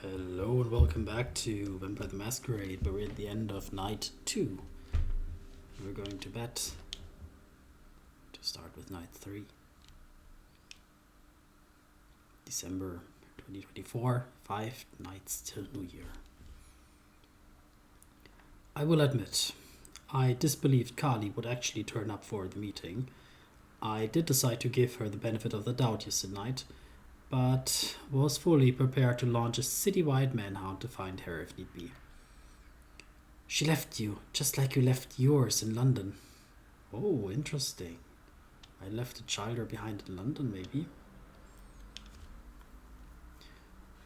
Hello and welcome back to Vampire the Masquerade, but we're at the end of night 2. We're going to bed to start with night 3. December 2024, 5 nights till New Year. I will admit, I disbelieved Kali would actually turn up for the meeting. I did decide to give her the benefit of the doubt yesterday night, but was fully prepared to launch a citywide manhunt to find her if need be. She left you, just like you left yours in London. Oh, interesting. I left a child behind in London, maybe.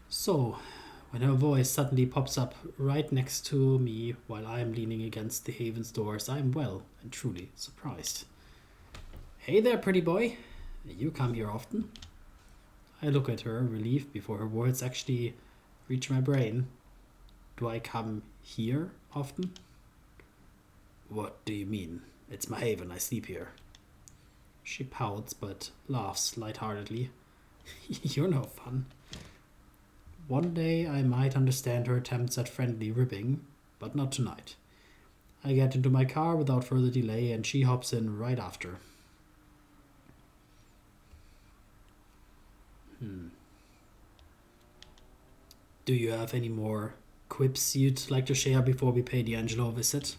So, when her voice suddenly pops up right next to me while I am leaning against the Haven's doors, I am well and truly surprised. Hey there, pretty boy. You come here often? I look at her, relieved before her words actually reach my brain. Do I come here often? What do you mean? It's my haven, I sleep here. She pouts but laughs lightheartedly. You're no fun. One day I might understand her attempts at friendly ribbing, but not tonight. I get into my car without further delay and she hops in right after. Do you have any more quips you'd like to share before we pay D'Angelo a visit?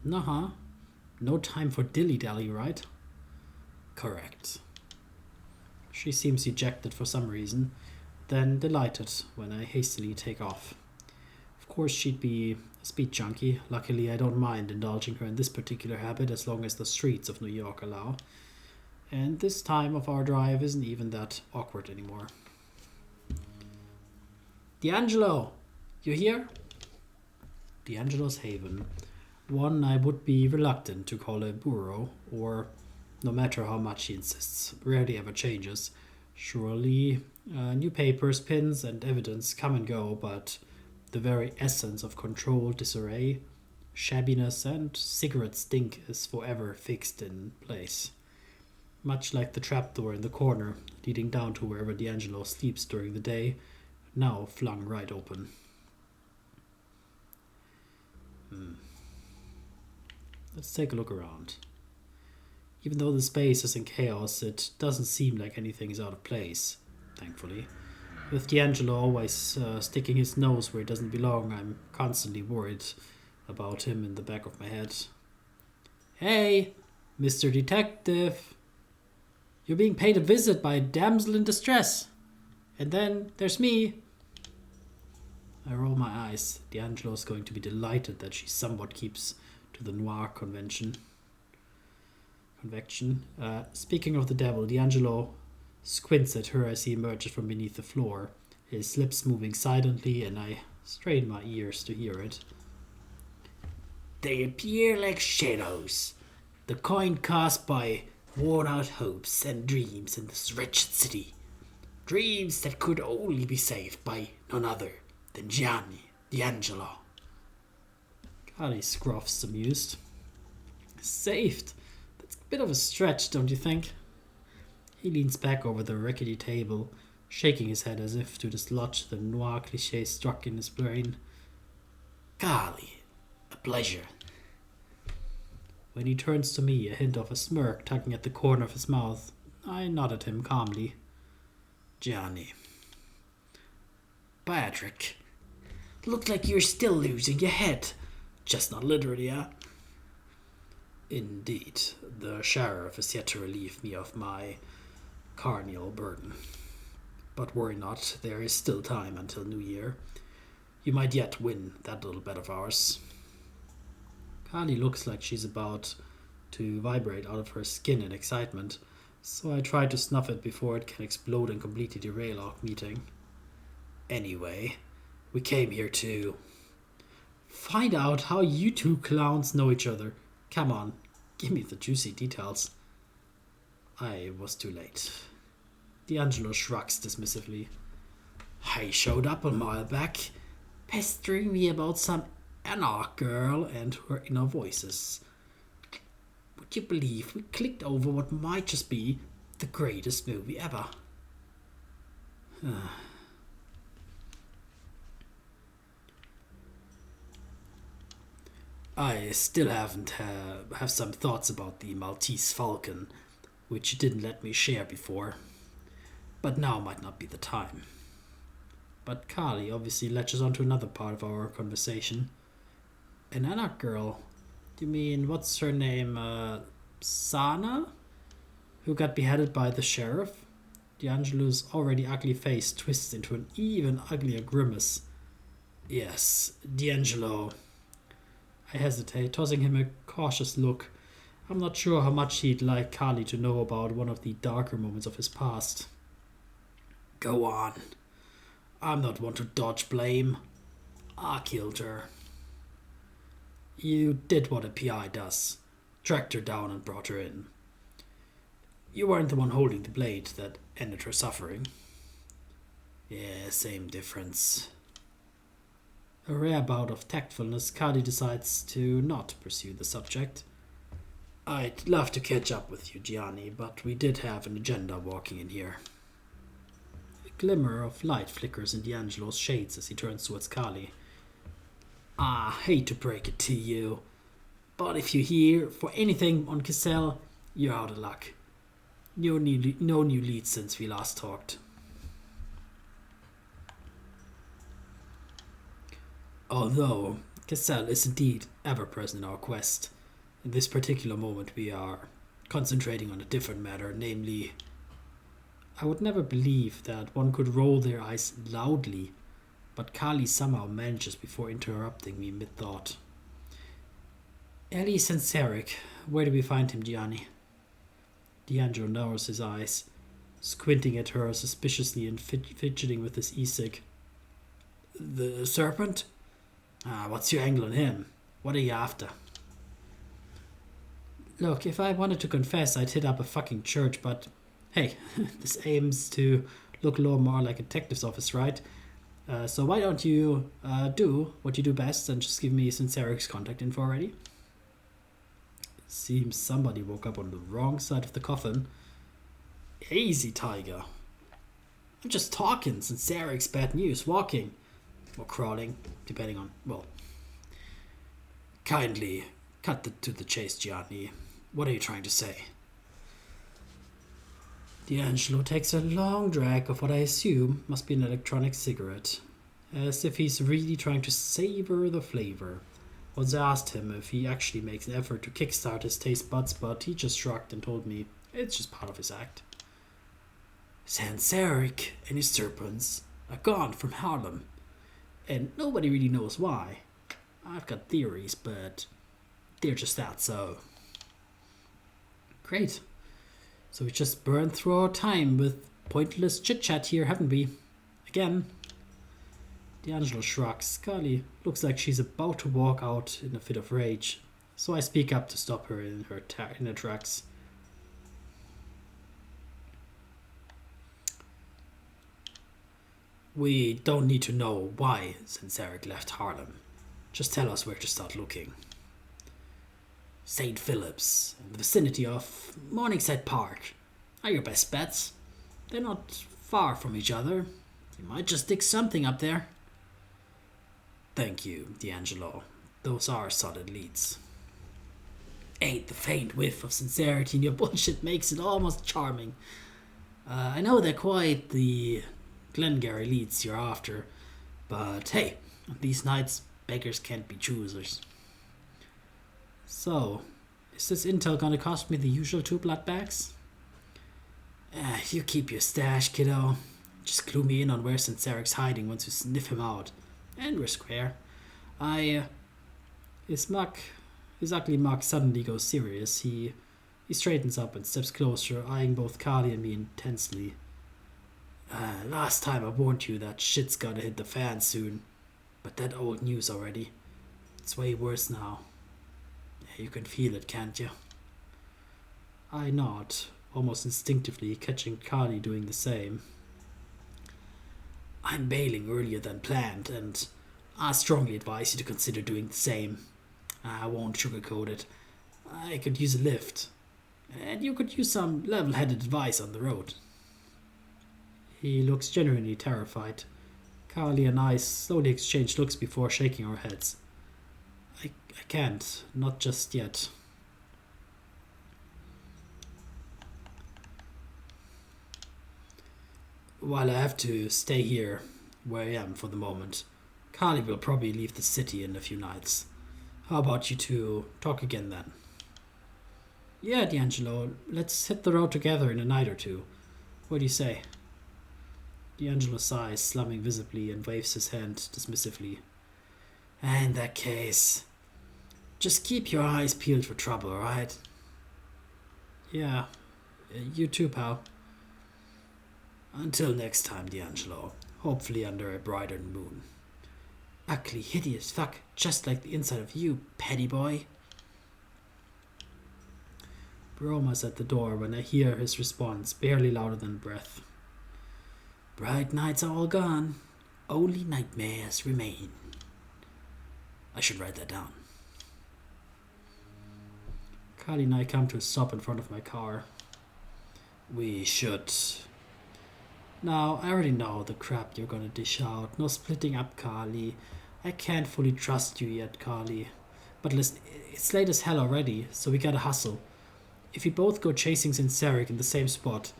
Nuh-huh. No time for dilly-dally, right? Correct. She seems ejected for some reason, then delighted when I hastily take off. Of course she'd be a speed junkie. Luckily I don't mind indulging her in this particular habit as long as the streets of New York allow. And this time of our drive isn't even that awkward anymore. D'Angelo, you here? D'Angelo's haven. One I would be reluctant to call a bureau, or no matter how much he insists, rarely ever changes. Surely, new papers, pins, and evidence come and go, but the very essence of controlled disarray, shabbiness, and cigarette stink is forever fixed in place. Much like the trapdoor in the corner, leading down to wherever D'Angelo sleeps during the day, now flung right open. Let's take a look around. Even though the space is in chaos, it doesn't seem like anything is out of place, thankfully. With D'Angelo always sticking his nose where it doesn't belong, I'm constantly worried about him in the back of my head. Hey, Mr. Detective! You're being paid a visit by a damsel in distress. And then there's me. I roll my eyes. D'Angelo's going to be delighted that she somewhat keeps to the noir convention. Speaking of the devil, D'Angelo squints at her as he emerges from beneath the floor, his lips moving silently, and I strain my ears to hear it. They appear like shadows, the coin cast by worn-out hopes and dreams in this wretched city. Dreams that could only be saved by none other than Gianni D'Angelo. Kali scruffs, amused. Saved? That's a bit of a stretch, don't you think? He leans back over the rickety table, shaking his head as if to dislodge the noir cliché struck in his brain. Kali, a pleasure. When he turns to me, a hint of a smirk tugging at the corner of his mouth, I nod at him calmly. Gianni. Pádraic. Look like you're still losing your head. Just not literally, huh? Indeed. The sheriff is yet to relieve me of my carnal burden. But worry not, there is still time until New Year. You might yet win that little bet of ours. Kali looks like she's about to vibrate out of her skin in excitement, so I try to snuff it before it can explode and completely derail our meeting. Anyway, we came here to find out how you two clowns know each other. Come on, give me the juicy details. I was too late. D'Angelo shrugs dismissively. I showed up a mile back, pestering me about some anarch girl and her inner voices. Would you believe we clicked over what might just be the greatest movie ever? I still have some thoughts about the Maltese Falcon, which you didn't let me share before. But now might not be the time. But Kali obviously latches onto another part of our conversation. An Anak girl? You mean, what's her name? Sana? Who got beheaded by the sheriff? D'Angelo's already ugly face twists into an even uglier grimace. Yes, D'Angelo. I hesitate, tossing him a cautious look. I'm not sure how much he'd like Kali to know about one of the darker moments of his past. Go on. I'm not one to dodge blame. I killed her. You did what a PI does. Tracked her down and brought her in. You weren't the one holding the blade that ended her suffering. Yeah, same difference. A rare bout of tactfulness, Kali decides to not pursue the subject. I'd love to catch up with you, Gianni, but we did have an agenda walking in here. A glimmer of light flickers in D'Angelo's shades as he turns towards Kali. I hate to break it to you, but if you're here for anything on Cassell, you're out of luck. No new leads since we last talked. Although Cassell is indeed ever present in our quest, in this particular moment we are concentrating on a different matter, namely, I would never believe that one could roll their eyes loudly, but Kali somehow manages before interrupting me mid-thought. Ellie Senseric, where do we find him, Gianni? D'Angelo narrows his eyes, squinting at her suspiciously and fidgeting with his e-cig. The serpent? What's your angle on him? What are you after? Look, if I wanted to confess, I'd hit up a fucking church, but hey, this aims to look a little more like a detective's office, right? So why don't you do what you do best and just give me Sinceric's contact info already? Seems somebody woke up on the wrong side of the coffin. Easy, Tiger. I'm just talking. Sinceric's bad news. Walking. Or crawling, depending on, well. Kindly cut to the chase, Gianni. What are you trying to say? D'Angelo takes a long drag of what I assume must be an electronic cigarette, as if he's really trying to savor the flavor. Once I asked him if he actually makes an effort to kickstart his taste buds, but he just shrugged and told me it's just part of his act. Sanseric and his serpents are gone from Harlem, and nobody really knows why. I've got theories, but they're just that so. Great. So we just burned through our time with pointless chit-chat here, haven't we? Again. D'Angelo shrugs. Scully looks like she's about to walk out in a fit of rage, so I speak up to stop her in her tracks. We don't need to know why Senseric left Harlem. Just tell us where to start looking. St. Philip's, in the vicinity of Morningside Park, are your best bets. They're not far from each other. You might just dig something up there. Thank you, D'Angelo. Those are solid leads. Ain't the faint whiff of sincerity in your bullshit makes it almost charming. I know they're quite the Glengarry leads you're after, but hey, on these nights, beggars can't be choosers. So, is this intel gonna cost me the usual 2 blood bags? You keep your stash, kiddo. Just clue me in on where Senseric's hiding once you sniff him out. And we're square. His ugly mug suddenly goes serious. He straightens up and steps closer, eyeing both Carly and me intensely. Last time I warned you that shit's gonna hit the fan soon. But that old news already. It's way worse now. You can feel it, can't you? I nod, almost instinctively, catching Carly doing the same. I'm bailing earlier than planned, and I strongly advise you to consider doing the same. I won't sugarcoat it. I could use a lift, and you could use some level-headed advice on the road. He looks genuinely terrified. Carly and I slowly exchange looks before shaking our heads. I can't. Not just yet. While I have to stay here where I am for the moment, Carly will probably leave the city in a few nights. How about you two talk again then? Yeah, D'Angelo, let's hit the road together in a night or two. What do you say? D'Angelo sighs, slumming visibly, and waves his hand dismissively. In that case, just keep your eyes peeled for trouble, alright? Yeah, you too, pal. Until next time, D'Angelo. Hopefully under a brighter moon. Ugly, hideous fuck, just like the inside of you, petty boy. Broma's at the door when I hear his response, barely louder than breath. Bright nights are all gone. Only nightmares remain. I should write that down. Carly and I come to a stop in front of my car. We should. Now, I already know the crap you're gonna dish out. No splitting up, Carly. I can't fully trust you yet, Carly. But listen, it's late as hell already, so we gotta hustle. If we both go chasing Sinceric in the same spot,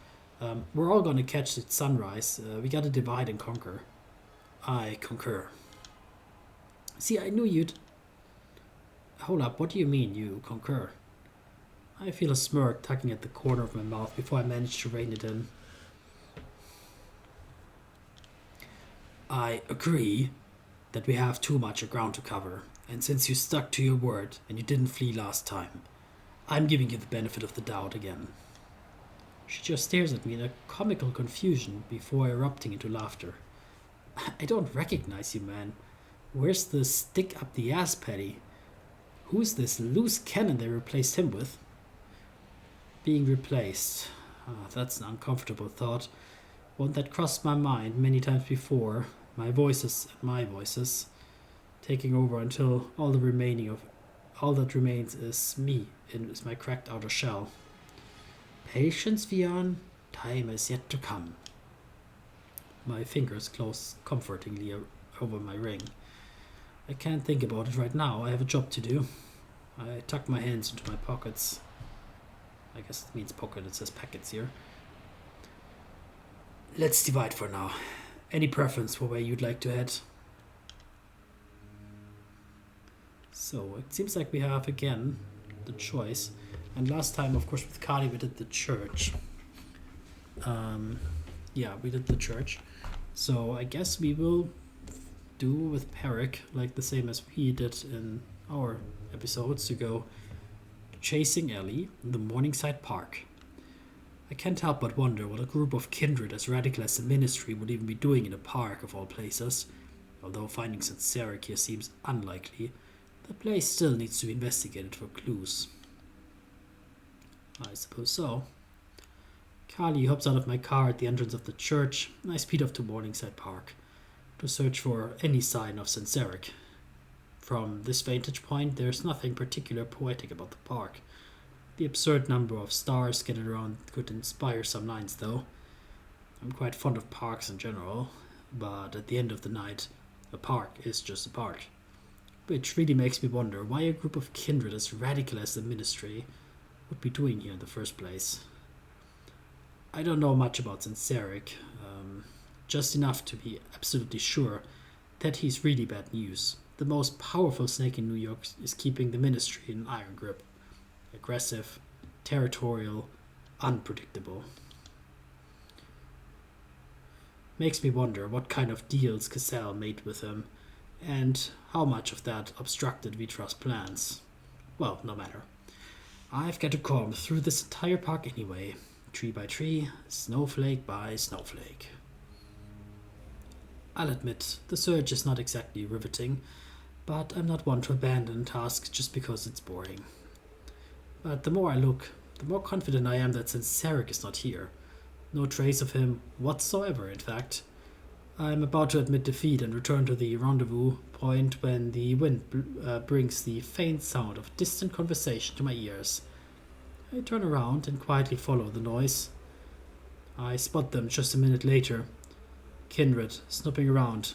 we're all gonna catch the sunrise. We gotta divide and conquer. I concur. See, I knew you'd... Hold up, what do you mean, you concur? I feel a smirk tugging at the corner of my mouth before I manage to rein it in. I agree that we have too much ground to cover, and since you stuck to your word and you didn't flee last time, I'm giving you the benefit of the doubt again. She just stares at me in a comical confusion before erupting into laughter. I don't recognize you, man. Where's the stick up the ass, Patty? Who's this loose cannon they replaced him with? Being replaced. That's an uncomfortable thought. One that crossed my mind many times before. My voices, taking over until all that remains is me, is my cracked outer shell. Patience, Vion. Time is yet to come. My fingers close comfortingly over my ring. I can't think about it right now. I have a job to do. I tuck my hands into my pockets. I guess it means pocket, it says packets here. Let's divide for now. Any preference for where you'd like to head? So, it seems like we have again the choice. And last time, of course, with Kali we did the church. Yeah, we did the church. So I guess we will do with Pádraic, like the same as we did in our episodes, to go chasing Ellie in the Morningside Park. I can't help but wonder what a group of kindred as radical as the Ministry would even be doing in a park of all places. Although finding Sinceric here seems unlikely, the place still needs to be investigated for clues. I suppose so. Carly hops out of my car at the entrance of the church, and I speed off to Morningside Park to search for any sign of Sinceric. From this vantage point, there's nothing particular poetic about the park. The absurd number of stars scattered around could inspire some lines, though. I'm quite fond of parks in general, but at the end of the night, a park is just a park. Which really makes me wonder why a group of kindred as radical as the Ministry would be doing here in the first place. I don't know much about Sinceric, just enough to be absolutely sure that he's really bad news. The most powerful snake in New York is keeping the Ministry in an iron grip. Aggressive, territorial, unpredictable. Makes me wonder what kind of deals Cassell made with him, and how much of that obstructed Vitra's plans. Well, no matter. I've got to comb through this entire park anyway, tree by tree, snowflake by snowflake. I'll admit, the search is not exactly riveting, but I'm not one to abandon tasks just because it's boring. But the more I look, the more confident I am that Sinceric is not here. No trace of him whatsoever, in fact. I'm about to admit defeat and return to the rendezvous point when the wind brings the faint sound of distant conversation to my ears. I turn around and quietly follow the noise. I spot them just a minute later. Kindred, snooping around,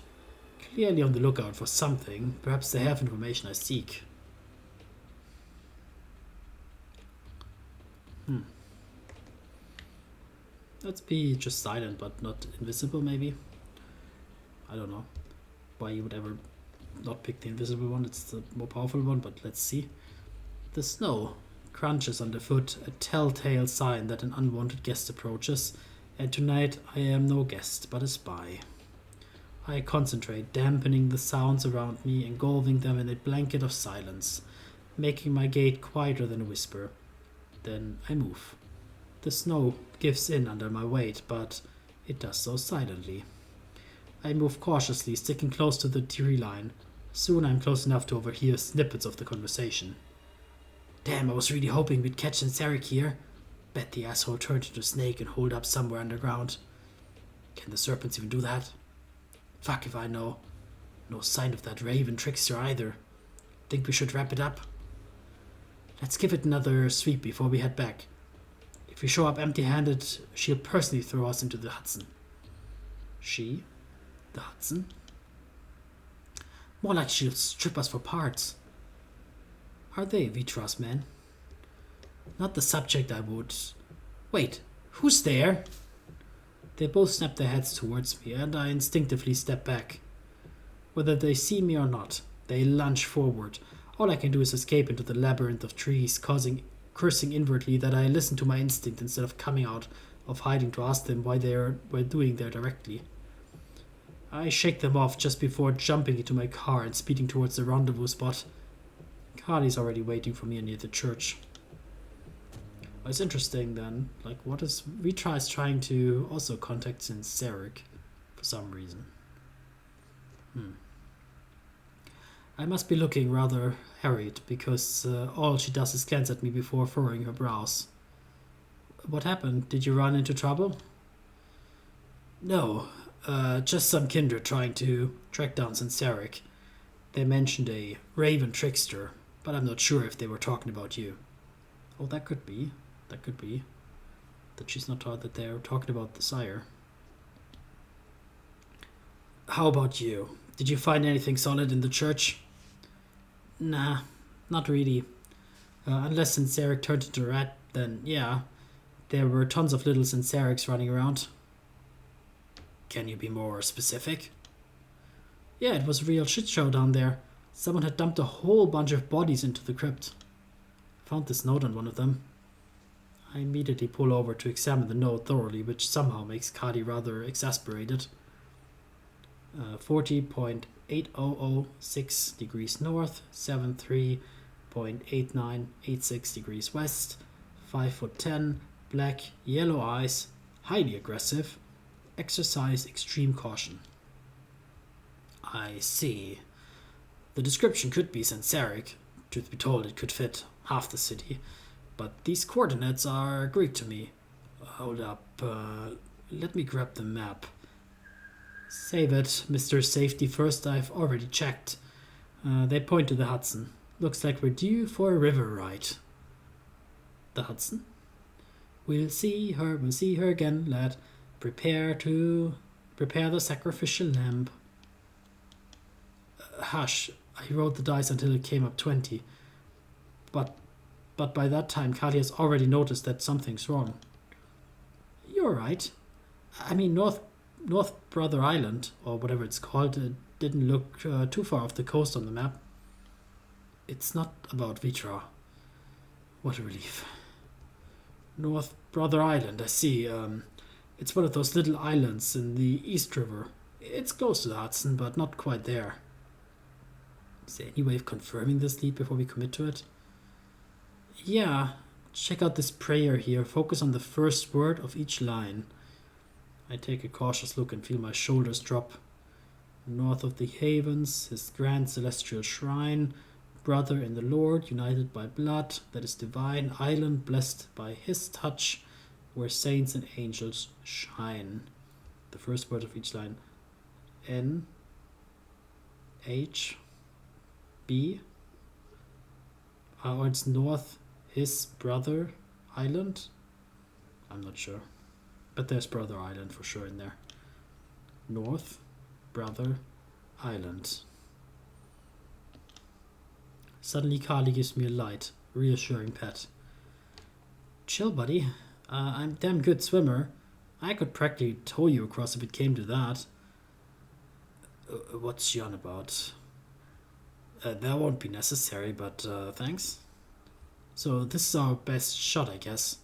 clearly on the lookout for something. Perhaps they have information I seek. Let's be just silent, but not invisible, maybe. I don't know why you would ever not pick the invisible one. It's the more powerful one, but let's see. The snow crunches underfoot, a telltale sign that an unwanted guest approaches, and tonight I am no guest, but a spy. I concentrate, dampening the sounds around me, engulfing them in a blanket of silence, making my gait quieter than a whisper. Then I move. The snow gives in under my weight, but it does so silently. I move cautiously, sticking close to the tree line. Soon I'm close enough to overhear snippets of the conversation. Damn, I was really hoping we'd catch Senseric here. Bet the asshole turned into a snake and holed up somewhere underground. Can the serpents even do that? Fuck if I know. No sign of that raven trickster either. Think we should wrap it up? Let's give it another sweep before we head back. If we show up empty-handed, she'll personally throw us into the Hudson. She? The Hudson? More like she'll strip us for parts. Are they Vitra's men? Not the subject I would. Wait, who's there? They both snap their heads towards me, and I instinctively step back. Whether they see me or not, they lunge forward. All I can do is escape into the labyrinth of trees, cursing inwardly that I listen to my instinct instead of coming out of hiding to ask them why they were doing there directly. I shake them off just before jumping into my car and speeding towards the rendezvous spot. Carly's already waiting for me near the church. It's interesting then, like what is Vitra is trying to also contact Senseric for some reason. I must be looking rather harried because all she does is glance at me before furrowing her brows. What happened? Did you run into trouble? No, just some kindred trying to track down Senseric. They mentioned a raven trickster, but I'm not sure if they were talking about you. Oh, that could be. That could be. That she's not taught that they're talking about the sire. How about you? Did you find anything solid in the church? Nah, not really. Unless Senseric turned into a rat, then yeah. There were tons of little Senserics running around. Can you be more specific? Yeah, it was a real shit show down there. Someone had dumped a whole bunch of bodies into the crypt. Found this note on one of them. I immediately pull over to examine the note thoroughly, which somehow makes Kadi rather exasperated. 40.8006 degrees north, 73.8986 degrees west, 5'10", black, yellow eyes, highly aggressive, exercise extreme caution. I see. The description could be Senseric. Truth be told, it could fit half the city. But these coordinates are Greek to me. Hold up. Let me grab the map. Save it, Mr. Safety First. I've already checked. They point to the Hudson. Looks like we're due for a river ride. The Hudson? We'll see her again, lad. Prepare the sacrificial lamb. Hush. I rolled the dice until it came up 20. But by that time, Kali has already noticed that something's wrong. You're right. I mean, North Brother Island, or whatever it's called, didn't look too far off the coast on the map. It's not about Vitra. What a relief. North Brother Island, I see. It's one of those little islands in the East River. It's close to the Hudson, but not quite there. Is there any way of confirming this lead before we commit to it? Yeah, check out this prayer here. Focus on the first word of each line. I take a cautious look and feel my shoulders drop. North of the havens, his grand celestial shrine, brother in the Lord, united by blood that is divine, island blessed by his touch, where saints and angels shine. The first word of each line. N, H, B. Or it's north, his brother island. I'm not sure. But there's Brother Island for sure in there. North, Brother Island. Suddenly Carly gives me a light, reassuring pat. Chill, buddy. I'm a damn good swimmer. I could practically tow you across if it came to that. What's she on about? That won't be necessary, but thanks. So this is our best shot, I guess.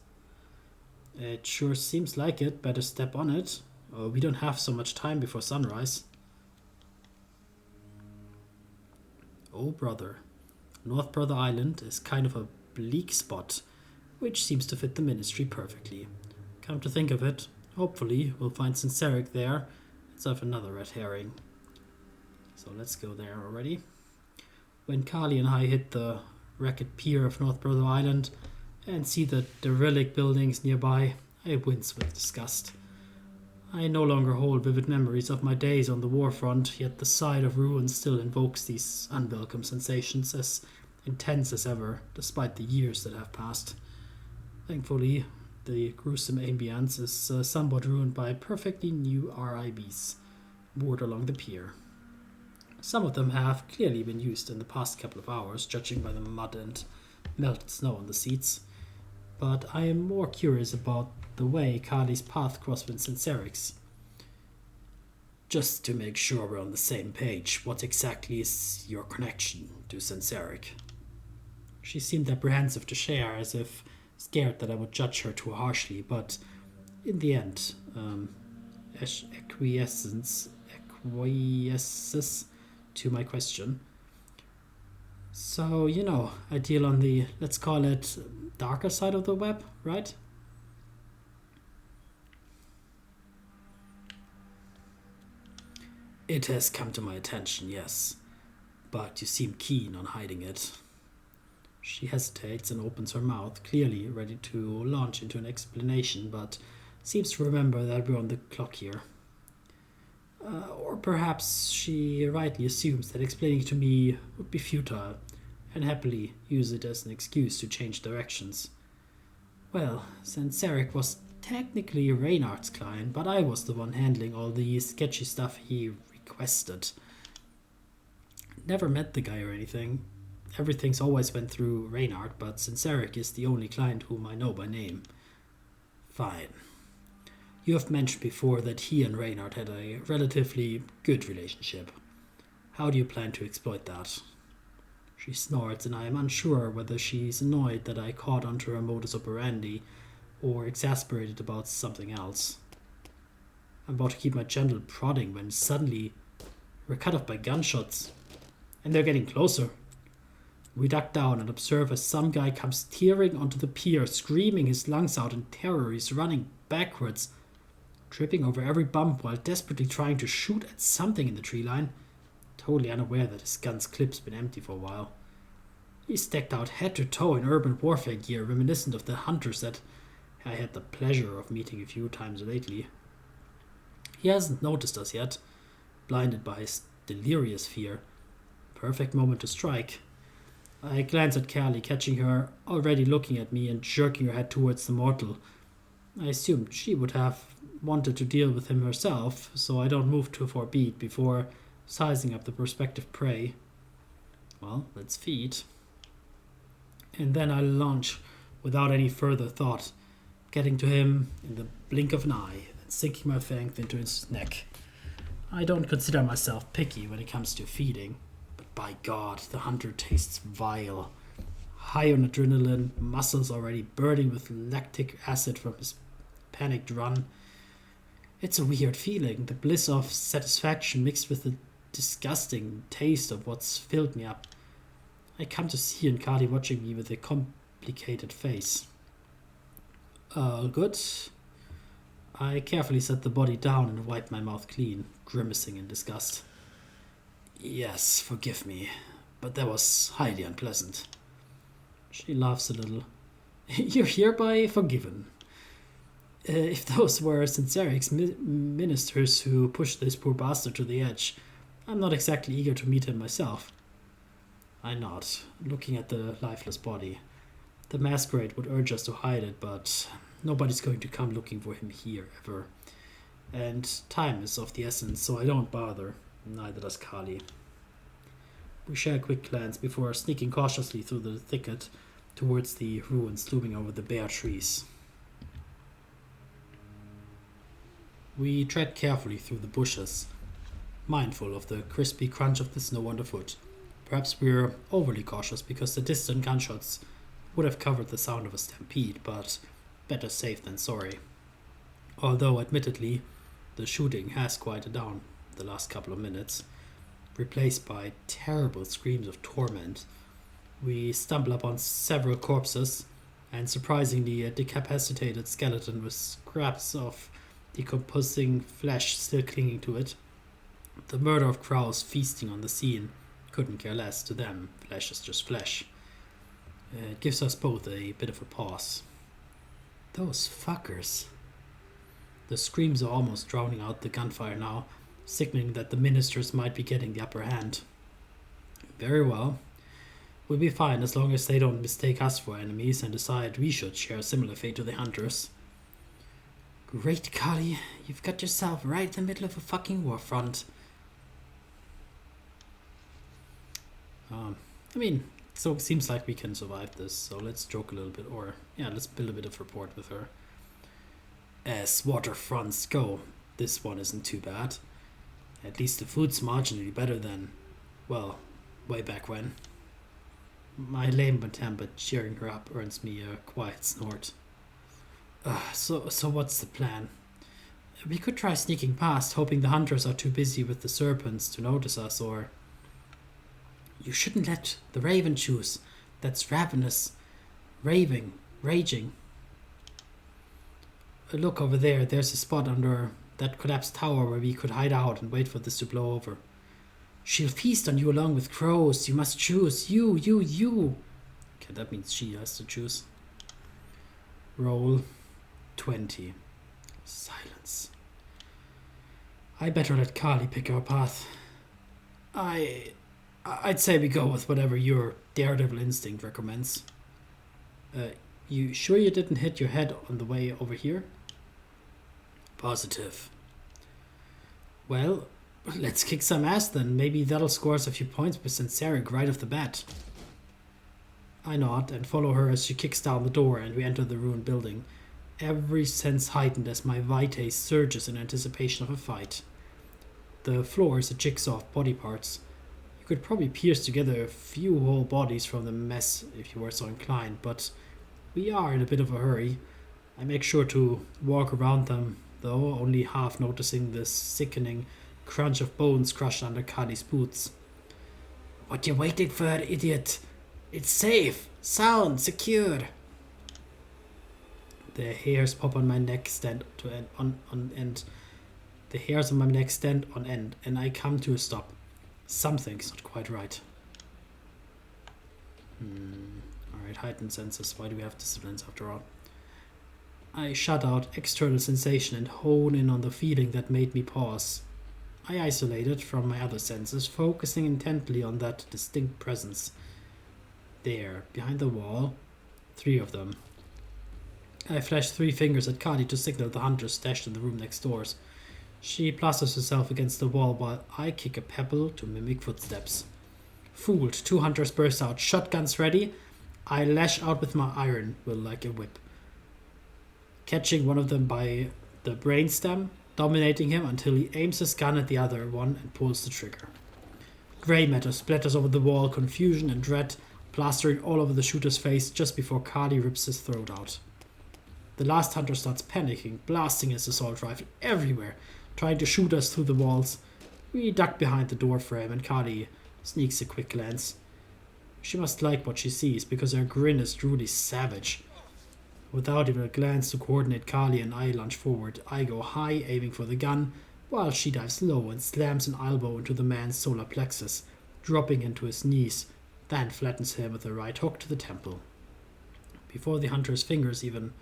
It sure seems like it. Better step on it. We don't have so much time before sunrise. Oh, brother. North Brother Island is kind of a bleak spot, which seems to fit the ministry perfectly. Come to think of it, hopefully we'll find Sinceric there instead of another red herring. So let's go there already. When Carly and I hit the wrecked pier of North Brother Island and see the derelict buildings nearby, I wince with disgust. I no longer hold vivid memories of my days on the warfront, yet the sight of ruins still invokes these unwelcome sensations as intense as ever, despite the years that have passed. Thankfully, the gruesome ambience is somewhat ruined by perfectly new RIBs moored along the pier. Some of them have clearly been used in the past couple of hours, judging by the mud and melted snow on the seats. But I am more curious about the way Carly's path crossed with Sinceric's. Just to make sure we're on the same page, what exactly is your connection to Sinceric? She seemed apprehensive to share, as if scared that I would judge her too harshly, but in the end, acquiesces to my question. So, I deal on the, let's call it, darker side of the web, right? It has come to my attention, yes, but you seem keen on hiding it. She hesitates and opens her mouth, clearly ready to launch into an explanation, but seems to remember that we're on the clock here. Or perhaps she rightly assumes that explaining to me would be futile, and happily use it as an excuse to change directions. Well, Sinceric was technically Reynard's client, but I was the one handling all the sketchy stuff he requested. Never met the guy or anything. Everything's always went through Reynard, but Sinceric is the only client whom I know by name. Fine. You have mentioned before that he and Reynard had a relatively good relationship. How do you plan to exploit that? She snorts, and I am unsure whether she's annoyed that I caught onto her modus operandi or exasperated about something else. I'm about to keep my gentle prodding when suddenly we're cut off by gunshots, and they're getting closer. We duck down and observe as some guy comes tearing onto the pier, screaming his lungs out in terror. He's running backwards, tripping over every bump while desperately trying to shoot at something in the tree line, totally unaware that his gun's clip's been empty for a while. He's decked out head to toe in urban warfare gear, reminiscent of the hunters that I had the pleasure of meeting a few times lately. He hasn't noticed us yet, blinded by his delirious fear. Perfect moment to strike. I glance at Carly, catching her already looking at me and jerking her head towards the mortal. I assumed she would have wanted to deal with him herself, so I don't move too far beat before sizing up the prospective prey. Well, let's feed. And then I launch without any further thought, getting to him in the blink of an eye and sinking my fangs into his neck. I don't consider myself picky when it comes to feeding, but by God, the hunter tastes vile. High on adrenaline, muscles already burning with lactic acid from his panicked run. It's a weird feeling, the bliss of satisfaction mixed with the disgusting taste of what's filled me up. I come to see Carly watching me with a complicated face. All good? I carefully set the body down and wipe my mouth clean, grimacing in disgust. Yes, forgive me, but that was highly unpleasant. She laughs a little. You're hereby forgiven. If those were Sinceric's ministers who pushed this poor bastard to the edge, I'm not exactly eager to meet him myself. I nod, looking at the lifeless body. The Masquerade would urge us to hide it, but nobody's going to come looking for him here, ever. And time is of the essence, so I don't bother. Neither does Carly. We share a quick glance before sneaking cautiously through the thicket towards the ruins looming over the bare trees. We tread carefully through the bushes, mindful of the crispy crunch of the snow underfoot. Perhaps we're overly cautious because the distant gunshots would have covered the sound of a stampede, but better safe than sorry. Although, admittedly, the shooting has quieted down the last couple of minutes, replaced by terrible screams of torment. We stumble upon several corpses, and surprisingly a decapitated skeleton with scraps of decomposing flesh still clinging to it. The murder of crows feasting on the scene couldn't care less. To them, flesh is just flesh. It gives us both a bit of a pause. Those fuckers. The screams are almost drowning out the gunfire now, signaling that the ministers might be getting the upper hand. Very well. We'll be fine as long as they don't mistake us for enemies and decide we should share a similar fate to the hunters. Great, Kali. You've got yourself right in the middle of a fucking war front. So it seems like we can survive this, so let's joke a little bit, let's build a bit of rapport with her. As water fronts go, this one isn't too bad. At least the food's marginally better than, well, way back when. My lame attempt cheering her up earns me a quiet snort. So what's the plan? We could try sneaking past, hoping the hunters are too busy with the serpents to notice us, or... You shouldn't let the raven choose. That's ravenous. Raging. Look over there, there's a spot under that collapsed tower where we could hide out and wait for this to blow over. She'll feast on you along with crows. You must choose. You. Okay, that means she has to choose. Roll 20. Silence. I better let Kali pick our path. I'd say we go with whatever your daredevil instinct recommends. You sure you didn't hit your head on the way over here? Positive. Well, let's kick some ass then. Maybe that'll score us a few points with Senseric right off the bat. I nod and follow her as she kicks down the door and we enter the ruined building. Every sense heightened as my vitae surges in anticipation of a fight. The floor is a jigsaw of body parts. You could probably piece together a few whole bodies from the mess if you were so inclined, but we are in a bit of a hurry. I make sure to walk around them, though, only half noticing the sickening crunch of bones crushed under Kali's boots. What you waiting for, idiot? It's safe, sound, secured. The hairs pop on my neck stand on end. The hairs on my neck stand on end, and I come to a stop. Something's not quite right. Alright, heightened senses. Why do we have disciplines after all? I shut out external sensation and hone in on the feeling that made me pause. I isolate it from my other senses, focusing intently on that distinct presence. There, behind the wall, 3 of them. I flash 3 fingers at Kali to signal the hunters stashed in the room next doors. She plasters herself against the wall while I kick a pebble to mimic footsteps. Fooled, 2 hunters burst out, shotguns ready. I lash out with my iron will like a whip, catching one of them by the brainstem, dominating him until he aims his gun at the other one and pulls the trigger. Grey matter splatters over the wall, confusion and dread plastering all over the shooter's face just before Kali rips his throat out. The last hunter starts panicking, blasting his assault rifle everywhere, trying to shoot us through the walls. We duck behind the door frame and Kali sneaks a quick glance. She must like what she sees because her grin is truly savage. Without even a glance to coordinate, Kali and I lunge forward. I go high, aiming for the gun, while she dives low and slams an elbow into the man's solar plexus, dropping him to his knees, then flattens him with a right hook to the temple. Before the hunter's fingers even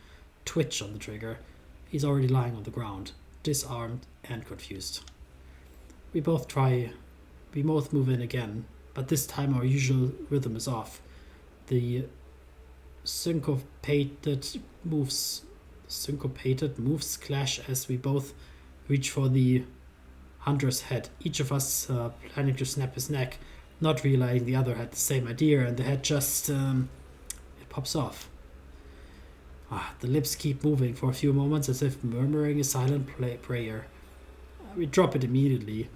twitch on the trigger, he's already lying on the ground, disarmed and confused. We both move in again, but this time our usual rhythm is off. The syncopated moves clash as we both reach for the hunter's head, each of us planning to snap his neck, not realizing the other had the same idea, and the head just it pops off. The lips keep moving for a few moments as if murmuring a silent prayer. We drop it immediately,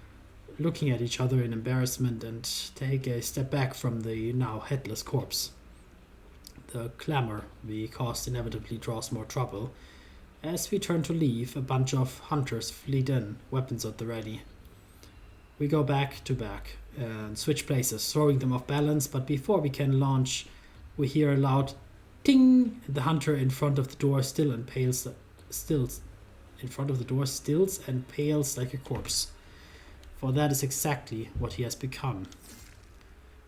looking at each other in embarrassment, and take a step back from the now headless corpse. The clamor we caused inevitably draws more trouble. As we turn to leave, a bunch of hunters fleet in, weapons at the ready. We go back to back and switch places, throwing them off balance, but before we can launch, we hear a loud ting! The hunter in front of the door stills and pales like a corpse. For that is exactly what he has become.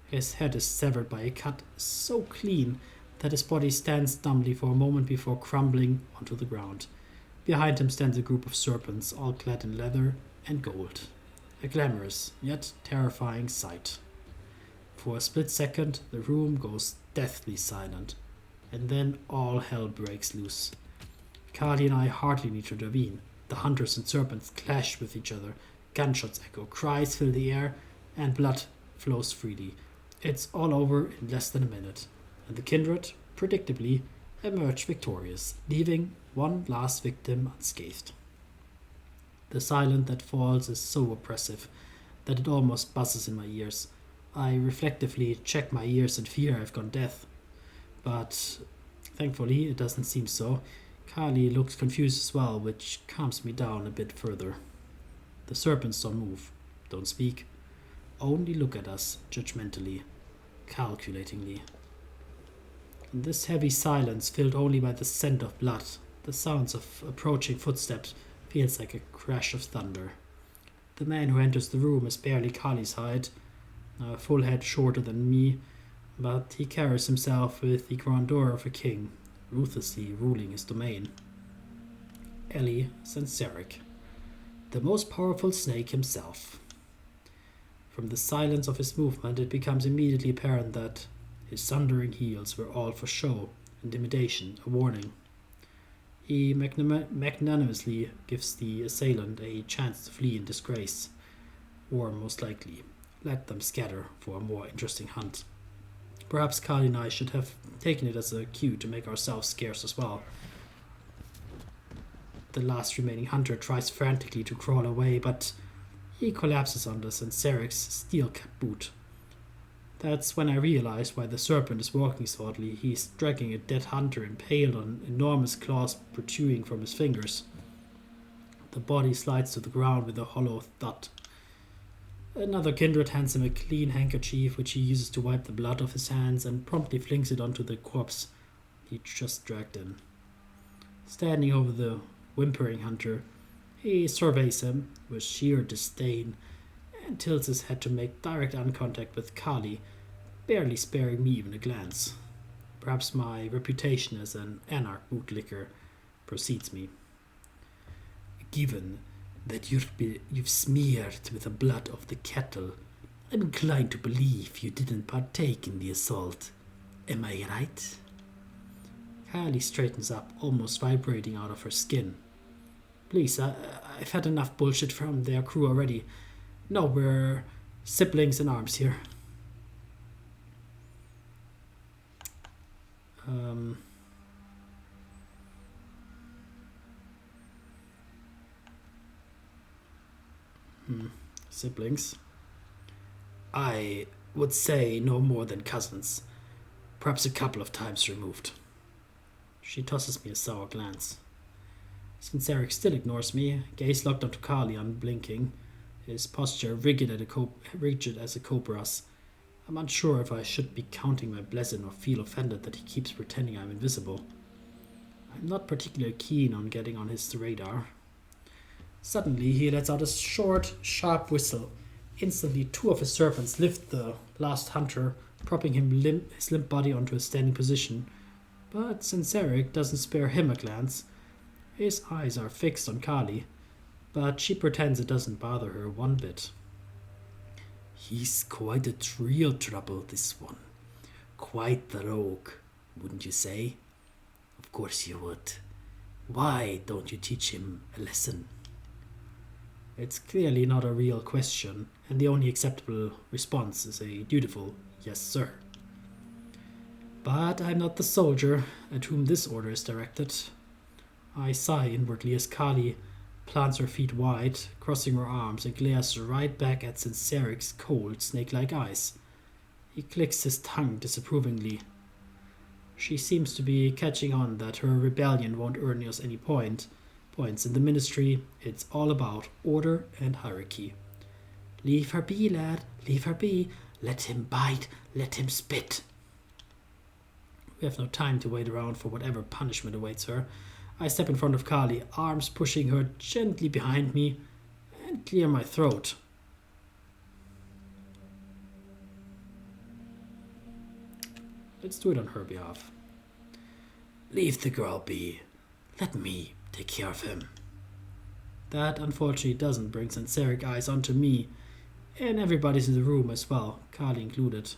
His head is severed by a cut so clean that his body stands dumbly for a moment before crumbling onto the ground. Behind him stands a group of serpents, all clad in leather and gold. A glamorous, yet terrifying sight. For a split second, the room goes deathly silent, and then all hell breaks loose. Carly and I hardly need to intervene. The hunters and serpents clash with each other. Gunshots echo, cries fill the air, and blood flows freely. It's all over in less than a minute, and the kindred, predictably, emerge victorious, leaving one last victim unscathed. The silence that falls is so oppressive that it almost buzzes in my ears. I reflectively check my ears and fear I've gone deaf. But thankfully it doesn't seem so. Carly looks confused as well, which calms me down a bit further. The serpents don't move, don't speak, only look at us judgmentally, calculatingly. In this heavy silence, filled only by the scent of blood, the sounds of approaching footsteps feels like a crash of thunder. The man who enters the room is barely Carly's height, a full head shorter than me, but he carries himself with the grandeur of a king, ruthlessly ruling his domain. Eli Senseric, the most powerful snake himself. From the silence of his movement, it becomes immediately apparent that his thundering heels were all for show, intimidation, a warning. He magnanimously gives the assailant a chance to flee in disgrace, or most likely, let them scatter for a more interesting hunt. Perhaps Carly and I should have taken it as a cue to make ourselves scarce as well. The last remaining hunter tries frantically to crawl away, but he collapses under Senseric's steel-capped boot. That's when I realize why the serpent is walking so oddly. He's dragging a dead hunter impaled on enormous claws protruding from his fingers. The body slides to the ground with a hollow thud. Another kindred hands him a clean handkerchief, which he uses to wipe the blood off his hands, and promptly flings it onto the corpse he just dragged in. Standing over the whimpering hunter, he surveys him with sheer disdain and tilts his head to make direct eye contact with Carly, barely sparing me even a glance. Perhaps my reputation as an anarch bootlicker precedes me. Given that you've smeared with the blood of the cattle, I'm inclined to believe you didn't partake in the assault. Am I right? Carly straightens up, almost vibrating out of her skin. Please, I've had enough bullshit from their crew already. No, we're siblings in arms here. Siblings? I would say no more than cousins. Perhaps a couple of times removed. She tosses me a sour glance. Senseric still ignores me, gaze locked onto Carly, unblinking, his posture rigid as a cobra's. I'm unsure if I should be counting my blessing or feel offended that he keeps pretending I'm invisible. I'm not particularly keen on getting on his radar. Suddenly, he lets out a short, sharp whistle. Instantly, two of his servants lift the last hunter, propping his limp body onto a standing position. But Senseric doesn't spare him a glance. His eyes are fixed on Carly, but she pretends it doesn't bother her one bit. He's quite a real trouble, this one. Quite the rogue, wouldn't you say? Of course you would. Why don't you teach him a lesson? It's clearly not a real question, and the only acceptable response is a dutiful yes, sir. But I'm not the soldier at whom this order is directed. I sigh inwardly as Kali plants her feet wide, crossing her arms, and glares right back at Senseric's cold, snake-like eyes. He clicks his tongue disapprovingly. She seems to be catching on that her rebellion won't earn us any points. In the ministry, it's all about order and hierarchy. Leave her be, lad, leave her be. Let him bite, let him spit. We have no time to wait around for whatever punishment awaits her. I step in front of Kali, arms pushing her gently behind me, and clear my throat. Let's do it on her behalf. Leave the girl be. Let me take care of him. That unfortunately doesn't bring Senseric eyes onto me, and everybody's in the room as well, Kali included.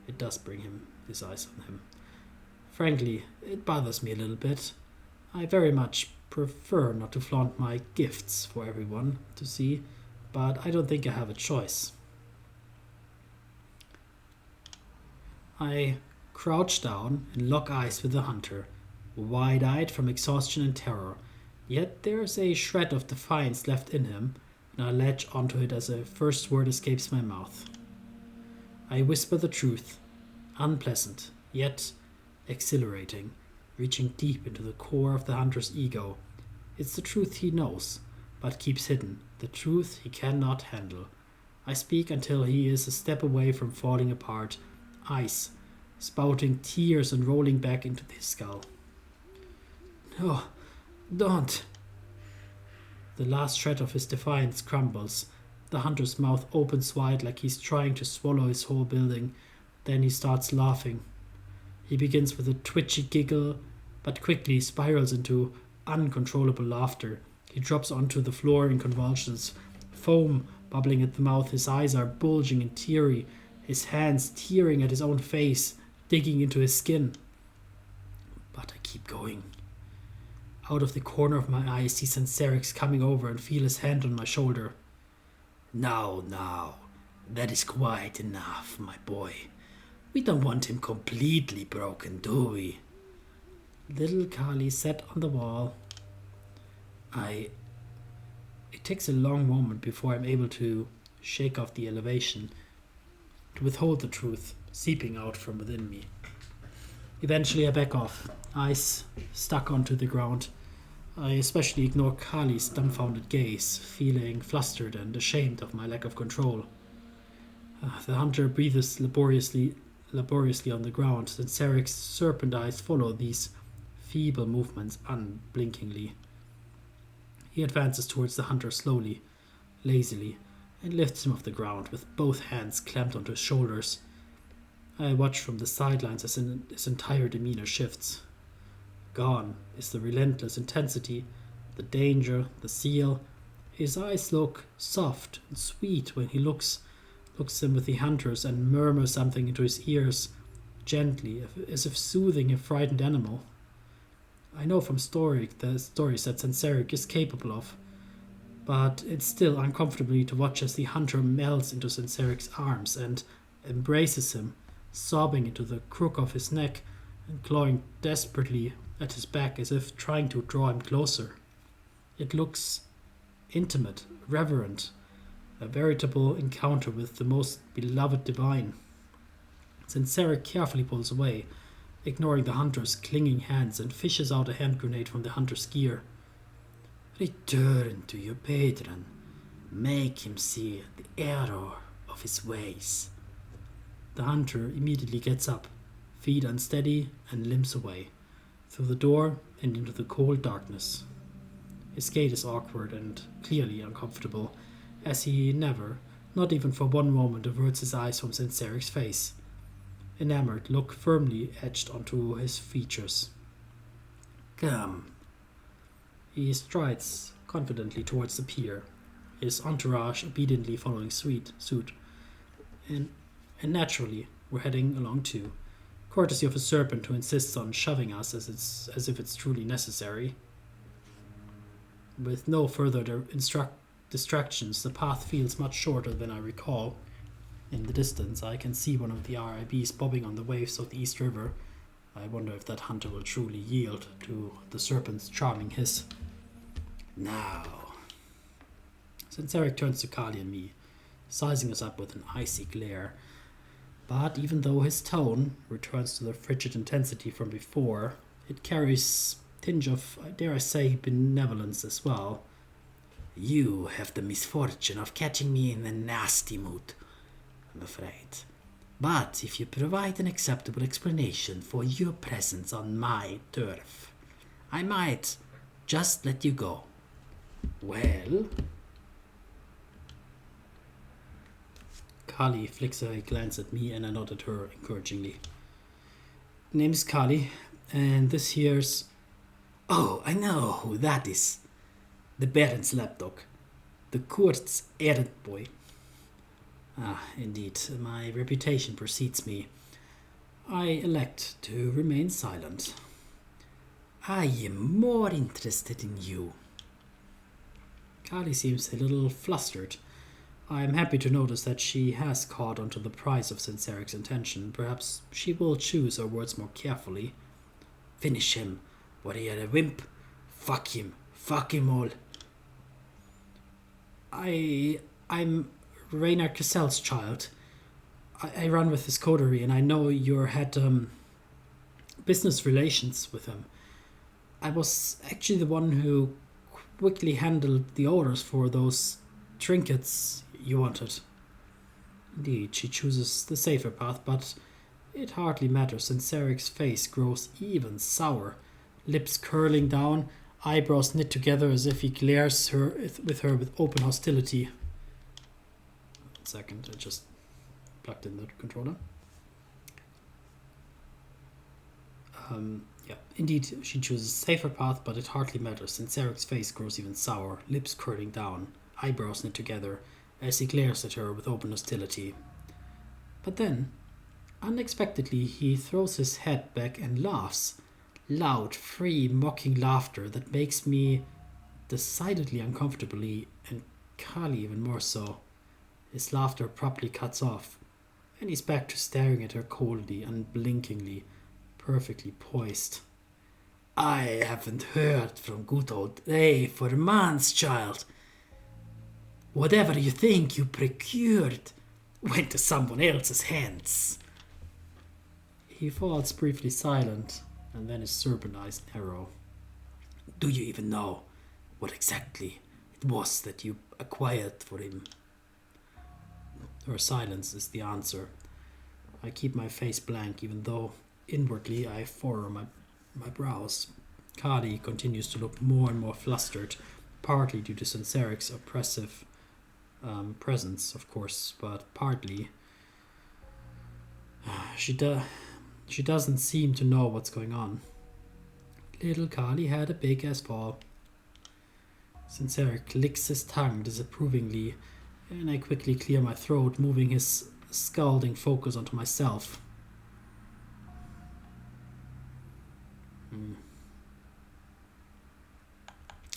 It does bring his eyes on him. Frankly, it bothers me a little bit. I very much prefer not to flaunt my gifts for everyone to see, but I don't think I have a choice. I crouch down and lock eyes with the hunter, wide-eyed from exhaustion and terror. Yet there's a shred of defiance left in him, and I latch onto it as a first word escapes my mouth. I whisper the truth, unpleasant, yet exhilarating, reaching deep into the core of the hunter's ego. It's the truth he knows, but keeps hidden, the truth he cannot handle. I speak until he is a step away from falling apart, ice, spouting tears and rolling back into his skull. No, don't. The last shred of his defiance crumbles. The hunter's mouth opens wide like he's trying to swallow his whole building. Then he starts laughing. He begins with a twitchy giggle, but quickly spirals into uncontrollable laughter. He drops onto the floor in convulsions, foam bubbling at the mouth. His eyes are bulging and teary, his hands tearing at his own face, digging into his skin. But I keep going. Out of the corner of my eye, I see Senseric coming over and feel his hand on my shoulder. Now, that is quite enough, my boy. We don't want him completely broken, do we? Little Kali sat on the wall. It takes a long moment before I'm able to shake off the elevation, to withhold the truth seeping out from within me. Eventually I back off, eyes stuck onto the ground. I especially ignore Kali's dumbfounded gaze, feeling flustered and ashamed of my lack of control. The hunter breathes laboriously on the ground, and Seric's serpent eyes follow these feeble movements unblinkingly. He advances towards the hunter slowly, lazily, and lifts him off the ground with both hands clamped onto his shoulders. I watch from the sidelines as his entire demeanor shifts. Gone is the relentless intensity, the danger, the zeal. His eyes look soft and sweet when he looks him with the hunters and murmurs something into his ears, gently, as if soothing a frightened animal. I know from the stories that Senseric is capable of, but it's still uncomfortable to watch as the hunter melts into Senseric's arms and embraces him, sobbing into the crook of his neck and clawing desperately at his back as if trying to draw him closer. It looks intimate, reverent, a veritable encounter with the most beloved divine. Senseric carefully pulls away, ignoring the hunter's clinging hands, and fishes out a hand grenade from the hunter's gear. Return to your patron. Make him see the error of his ways. The hunter immediately gets up, feet unsteady, and limps away, through the door and into the cold darkness. His gait is awkward and clearly uncomfortable, as he never, not even for one moment, averts his eyes from Senseric's face. Enamored look firmly etched onto his features. Come. He strides confidently towards the pier, his entourage obediently following suit. And naturally, we're heading along too, courtesy of a serpent who insists on shoving us as if it's truly necessary. With no further distractions, the path feels much shorter than I recall, In the distance, I can see one of the RIBs bobbing on the waves of the East River. I wonder if that hunter will truly yield to the serpent's charming hiss. Now. Senseric turns to Kali and me, sizing us up with an icy glare. But even though his tone returns to the frigid intensity from before, it carries a tinge of, dare I say, benevolence as well. You have the misfortune of catching me in a nasty mood, I'm afraid. But if you provide an acceptable explanation for your presence on my turf, I might just let you go. Well? Kali flicks a glance at me and I nod at her encouragingly. Name is Kali, and this here's... Oh, I know who that is. The Baron's lapdog. The Kurt's errand boy. Ah, indeed, my reputation precedes me. I elect to remain silent. I am more interested in you. Kali seems a little flustered. I am happy to notice that she has caught onto the price of Senseric's intention. Perhaps she will choose her words more carefully. Finish him. What are you, a wimp? Fuck him. Fuck him all. I'm Reynard Cassell's child. I run with his coterie, and I know you had business relations with him. I was actually the one who quickly handled the orders for those trinkets you wanted. Indeed, she chooses the safer path, but it hardly matters. Senseric's face grows even sour, lips curling down, eyebrows knit together as if he glares with her with open hostility. 1 second, I just plugged in the controller. Yeah, indeed, she chooses a safer path, but it hardly matters. Senseric's face grows even sour, lips curling down, eyebrows knit together, as he glares at her with open hostility. But then, unexpectedly, he throws his head back and laughs. Loud, free, mocking laughter that makes me decidedly uncomfortably, and Kali even more so. His laughter abruptly cuts off, and he's back to staring at her coldly, unblinkingly, perfectly poised. I haven't heard from good old Ray for months, child. Whatever you think you procured went to someone else's hands. He falls briefly silent, and then his serpent eyes narrow. Do you even know what exactly it was that you acquired for him? Her silence is the answer. I keep my face blank, even though inwardly I furrow my brows. Kali continues to look more and more flustered, partly due to Senseric's oppressive presence, of course, but partly she doesn't seem to know what's going on. Little Kali had a big ass fall. Senseric licks his tongue disapprovingly, and I quickly clear my throat, moving his scalding focus onto myself.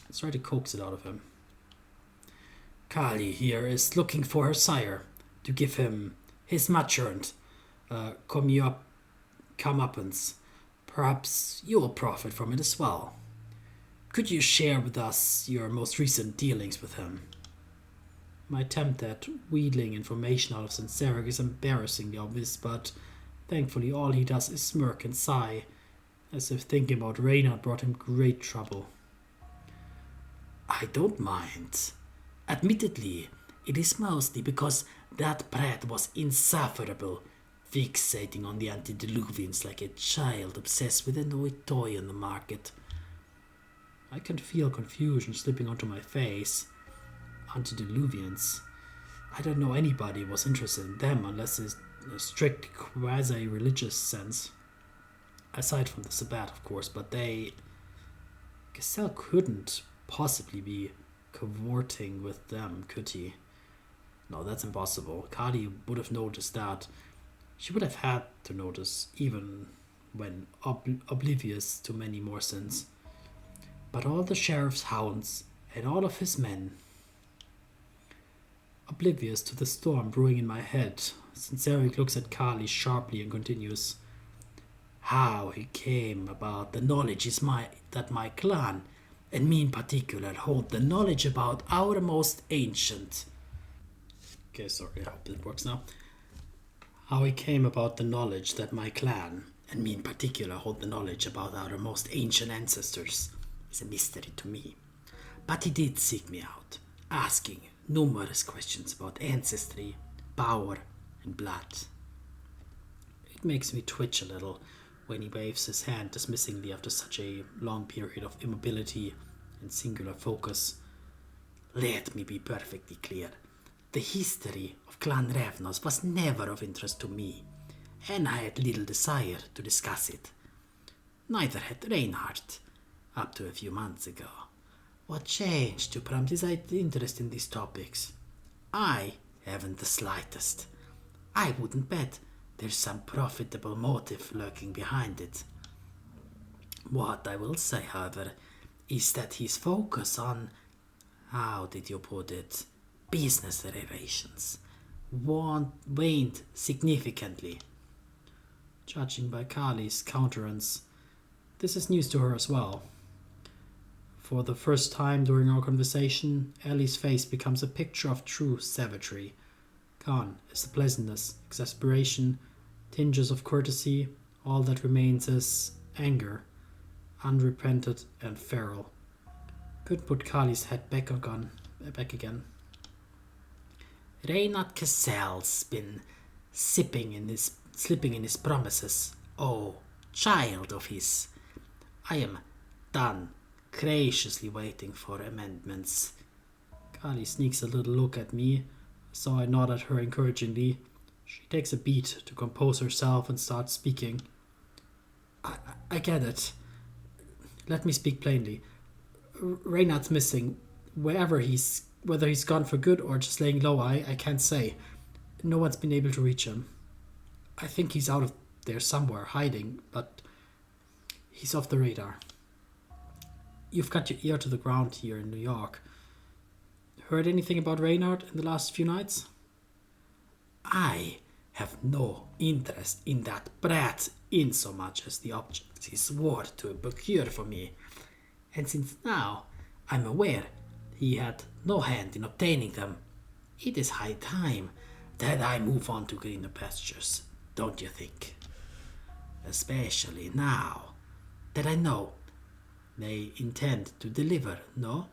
Let's try to coax it out of him. Kali here is looking for her sire to give him his much-earned comeuppance. Perhaps you'll profit from it as well. Could you share with us your most recent dealings with him? My attempt at wheedling information out of Senseric is embarrassingly obvious, but thankfully all he does is smirk and sigh, as if thinking about Reynard brought him great trouble. I don't mind. Admittedly, it is mostly because that brat was insufferable, fixating on the antediluvians like a child obsessed with a new toy on the market. I can feel confusion slipping onto my face. Antediluvians. I don't know anybody who was interested in them unless in a strict quasi-religious sense. Aside from the Sabbat, of course, but Cassell couldn't possibly be cavorting with them, could he? No, that's impossible. Kali would have noticed that. She would have had to notice, even when oblivious to many more sins. But all the sheriff's hounds and all of his men. Oblivious to the storm brewing in my head, Sinceric looks at Kali sharply and continues. How he came about the knowledge is that my clan, and me in particular, hold the knowledge about our most ancient. Okay, sorry, I hope it works now. How he came about the knowledge that my clan, and me in particular, hold the knowledge about our most ancient ancestors is a mystery to me. But he did seek me out, asking numerous questions about ancestry, power, and blood. It makes me twitch a little when he waves his hand dismissingly after such a long period of immobility and singular focus. Let me be perfectly clear. The history of Clan Ravnos was never of interest to me, and I had little desire to discuss it. Neither had Reinhardt, up to a few months ago. What changed to prompt his interest in these topics? I haven't the slightest. I wouldn't bet there's some profitable motive lurking behind it. What I will say, however, is that his focus on, how did you put it, business relations waned significantly. Judging by Kali's countenance, this is news to her as well. For the first time during our conversation, Ellie's face becomes a picture of true savagery. Gone is the pleasantness, exasperation, tinges of courtesy. All that remains is anger, unrepented and feral. Could put Kali's head back again. Reinhard Kessel's been slipping in his promises. Oh, child of his. I am done graciously waiting for amendments. Kali sneaks a little look at me, so I nod at her encouragingly. She takes a beat to compose herself and starts speaking. I get it. Let me speak plainly. Reinhard's missing. Whether he's gone for good or just laying low, I can't say. No one's been able to reach him. I think he's out of there somewhere, hiding, but he's off the radar. You've got your ear to the ground here in New York. Heard anything about Reinhard in the last few nights? I have no interest in that brat in so much as the objects he swore to procure for me. And since now I'm aware he had no hand in obtaining them, it is high time that I move on to greener pastures, don't you think? Especially now that I know they intend to deliver, no?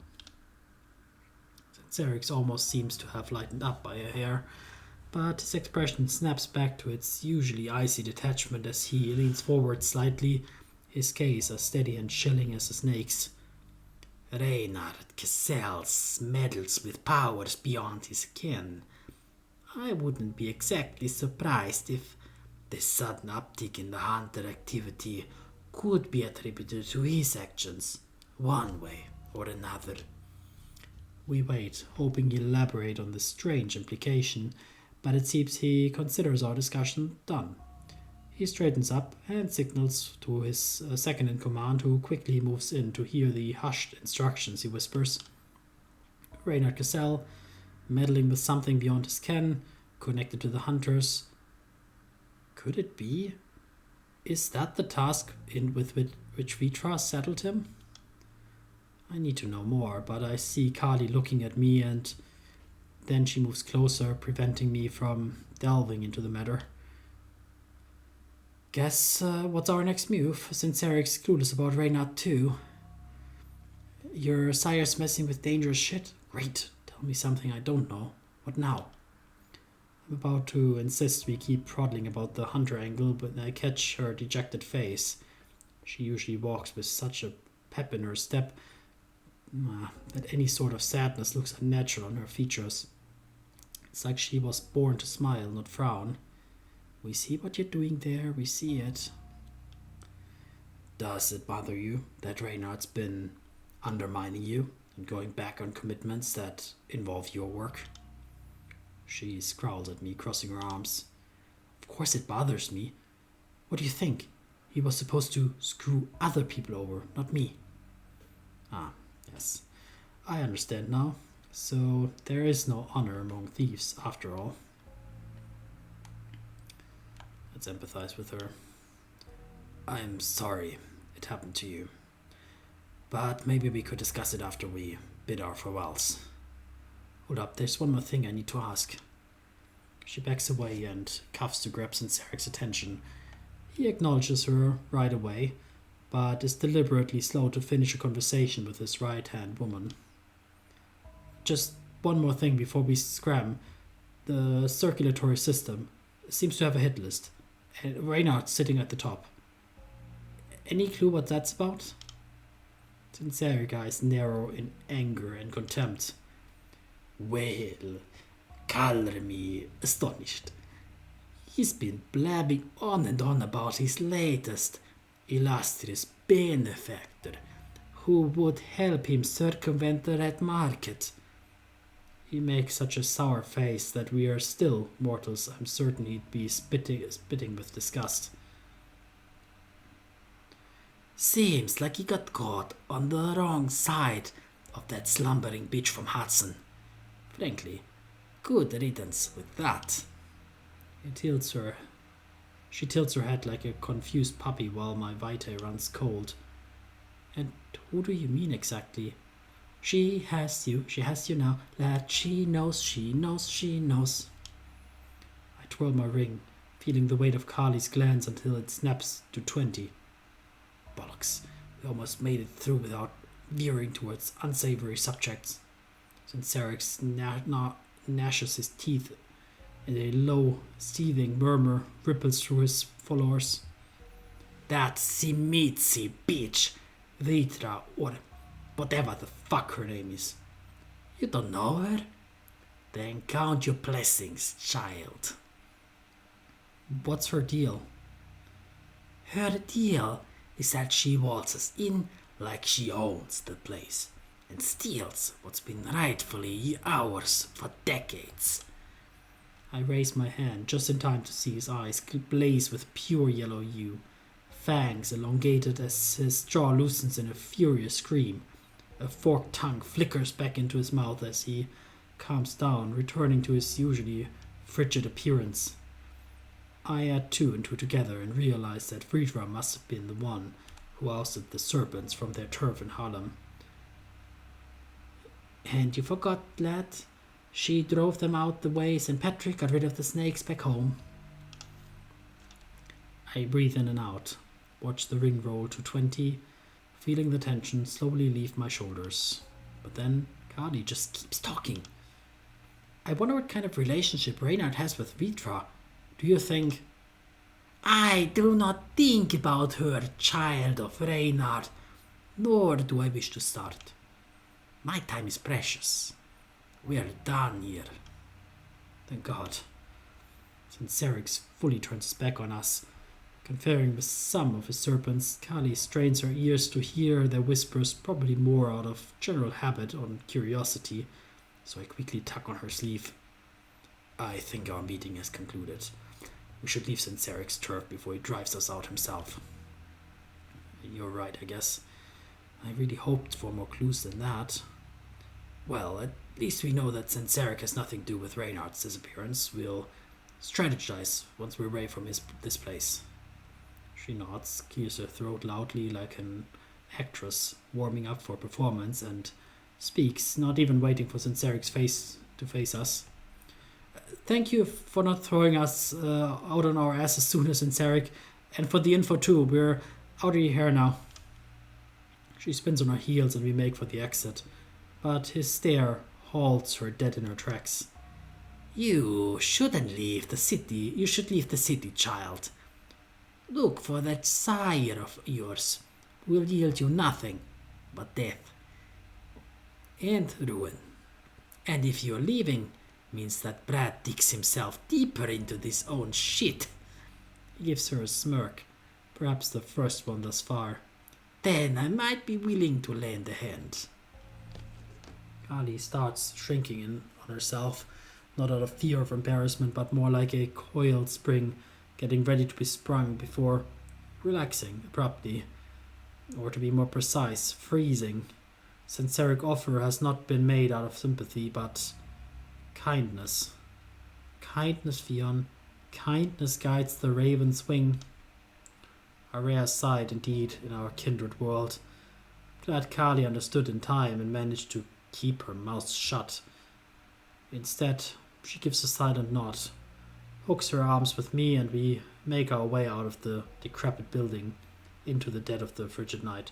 Zerix almost seems to have lightened up by a hair, but his expression snaps back to its usually icy detachment as he leans forward slightly, his gaze as steady and chilling as a snake's. Reinhard Kessel's meddles with powers beyond his ken. I wouldn't be exactly surprised if the sudden uptick in the hunter activity could be attributed to his actions, one way or another. We wait, hoping he'll elaborate on this strange implication, but it seems he considers our discussion done. He straightens up and signals to his second-in-command, who quickly moves in to hear the hushed instructions he whispers. Reinhard Kessel, meddling with something beyond his ken, connected to the hunters. Could it be? Is that the task with which Vitra settled him? I need to know more, but I see Kali looking at me, and then she moves closer, preventing me from delving into the matter. Guess what's our next move, since Eric's clueless about Reinhard too? Your sire's messing with dangerous shit? Great, tell me something I don't know. What now? I'm about to insist we keep prodding about the hunter angle, but I catch her dejected face. She usually walks with such a pep in her step that any sort of sadness looks unnatural on her features. It's like she was born to smile, not frown. We see what you're doing there, we see it. Does it bother you that Reinhardt's been undermining you and going back on commitments that involve your work? She scowls at me, crossing her arms. Of course it bothers me. What do you think? He was supposed to screw other people over, not me. Ah, yes. I understand now. So there is no honor among thieves, after all. Let's empathize with her. I'm sorry it happened to you. But maybe we could discuss it after we bid our farewells. Hold up, there's one more thing I need to ask. She backs away and cuffs to grab Sinceric's attention. He acknowledges her right away, but is deliberately slow to finish a conversation with his right-hand woman. Just one more thing before we scram. The circulatory system seems to have a hit list, and Reynard's sitting at the top. Any clue what that's about? Sinceric eyes narrow in anger and contempt. Well, color me astonished. He's been blabbing on and on about his latest illustrious benefactor, who would help him circumvent the red market. He makes such a sour face that we are still mortals. I'm certain he'd be spitting with disgust. Seems like he got caught on the wrong side of that slumbering bitch from Hudson. Frankly, good riddance with that. She tilts her head like a confused puppy while my vitae runs cold. And who do you mean exactly? She has you now, lad. She knows. I twirl my ring, feeling the weight of Carly's glance until it snaps to 20. Bollocks, we almost made it through without veering towards unsavory subjects. Sinceric gnashes his teeth, and a low, seething murmur ripples through his followers. That Simitsi bitch, Vitra, or whatever the fuck her name is. You don't know her? Then count your blessings, child. What's her deal? Her deal is that she waltzes in like she owns the place and steals what's been rightfully ours for decades. I raise my hand just in time to see his eyes blaze with pure yellow hue, fangs elongated as his jaw loosens in a furious scream. A forked tongue flickers back into his mouth as he calms down, returning to his usually frigid appearance. I add two and two together and realize that Friedra must have been the one who ousted the serpents from their turf in Harlem. And you forgot, lad, she drove them out the way St. Patrick got rid of the snakes back home. I breathe in and out, watch the ring roll to 20, feeling the tension slowly leave my shoulders. But then Carly just keeps talking. I wonder what kind of relationship Reynard has with Vitra. Do you think? I do not think about her, child of Reynard, nor do I wish to start. My time is precious. We are done here. Thank God. Sincerix fully turns his back on us. Conferring with some of his serpents, Kali strains her ears to hear their whispers, probably more out of general habit or curiosity, so I quickly tug on her sleeve. I think our meeting has concluded. We should leave Sinceric's turf before he drives us out himself. You're right, I guess. I really hoped for more clues than that. Well, at least we know that Sinceric has nothing to do with Reynard's disappearance. We'll strategize once we're away from this place. She nods, clears her throat loudly like an actress warming up for performance, and speaks, not even waiting for Sinceric's face to face us. Thank you for not throwing us out on our asses sooner, Sinceric, and for the info too. We're out of your hair now. She spins on her heels and we make for the exit, but his stare halts her dead in her tracks. You shouldn't leave the city. You should leave the city, child. Look for that sire of yours, who will yield you nothing but death and ruin. And if you're leaving, means that Brad digs himself deeper into this own shit. He gives her a smirk, perhaps the first one thus far. Then I might be willing to lend a hand. Kali starts shrinking in on herself, not out of fear of embarrassment, but more like a coiled spring getting ready to be sprung before relaxing abruptly, or to be more precise, freezing sincere offer has not been made out of sympathy, but kindness. Kindness, Fionn. Kindness guides the raven's wing. A rare sight indeed in our kindred world. Glad Kali understood in time and managed to keep her mouth shut. Instead, she gives a silent nod, hooks her arms with me, and we make our way out of the decrepit building into the dead of the frigid night.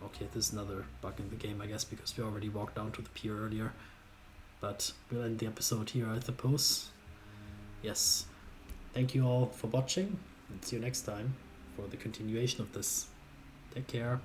Okay, this is another bug in the game, I guess, because we already walked down to the pier earlier. But we'll end the episode here, I suppose. Yes. Thank you all for watching, and see you next time for the continuation of this. Take care.